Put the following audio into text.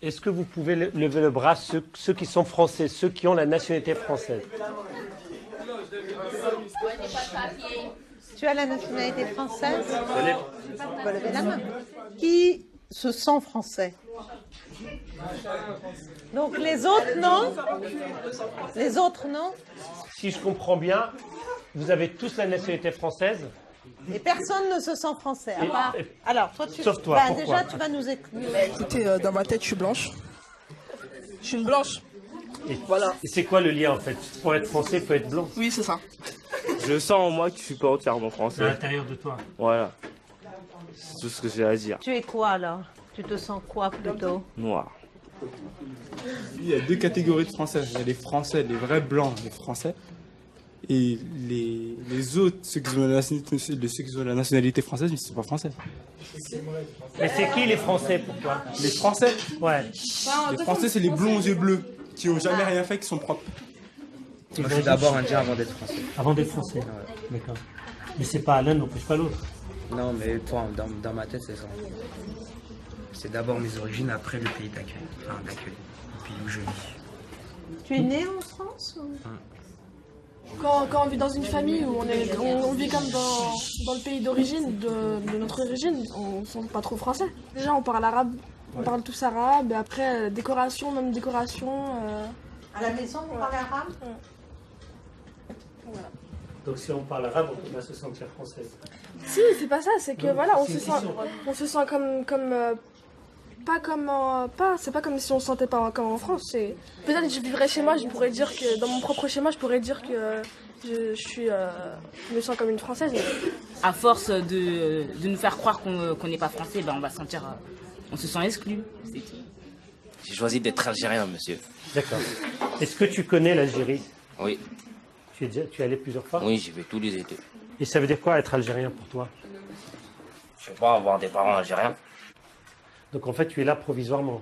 Est-ce que vous pouvez lever le bras, ceux qui sont français, ceux qui ont la nationalité française? Tu as la nationalité française? Allez. On va lever la main. Qui se sent français? Donc les autres, non? Les autres, non? Si je comprends bien, vous avez tous la nationalité française? Et personne ne se sent français, à part... Alors, toi, tu... Sauf toi, Bah, pourquoi? déjà, tu vas nous écouter. Écoutez, dans ma tête, je suis blanche. Je suis une blanche. Et, Voilà. et c'est quoi le lien en fait? Pour être français, il faut être blanc. Oui, c'est ça. Je sens en moi que je suis pas entièrement À français. l'intérieur de toi. Voilà. C'est tout ce que j'ai à dire. Tu es quoi, là? Tu te sens quoi, plutôt? Noir. Il y a deux catégories de Français. Il y a les Français, les vrais blancs, les Français. Et les autres, ceux qui ont la nationalité française, mais ils ne sont pas français. Mais c'est qui les Français pour toi? Les Français, Ouais. les Français, c'est les blonds aux yeux bleus, qui n'ont jamais rien fait, qui sont propres. Moi, je suis d'abord indien avant d'être français. Avant d'être français. D'accord. Mais c'est pas l'un n'empêche pas l'autre. Non, mais dans ma tête, c'est ça. C'est d'abord mes origines, après le pays d'accueil. Enfin, d'accueil. Le pays où je vis. Tu es né en France ou... Quand on vit dans une famille où on vit comme dans le pays d'origine, de notre origine, on ne sent pas trop français. Déjà, on parle arabe, on parle tous arabe, et après, décoration, même décoration. À la maison, vous parlez arabe? Voilà. Donc si on parle arabe, on va se sentir français. Si, c'est pas ça, c'est que voilà, on se sent c'est pas comme si on se sentait pas comme en France. Peut-être que je vivrais chez moi, je pourrais dire que dans mon propre schéma, je pourrais dire que je me sens comme une Française. À force de nous faire croire qu'on n'est pas français, ben on se sent exclu. C'est tout. J'ai choisi d'être algérien, monsieur. D'accord. Est-ce que tu connais l'Algérie? Oui. Tu es allé plusieurs fois? Oui, j'y vais tous les étés. Et ça veut dire quoi être algérien pour toi? Je sais pas, avoir des parents algériens. Donc en fait, tu es là provisoirement.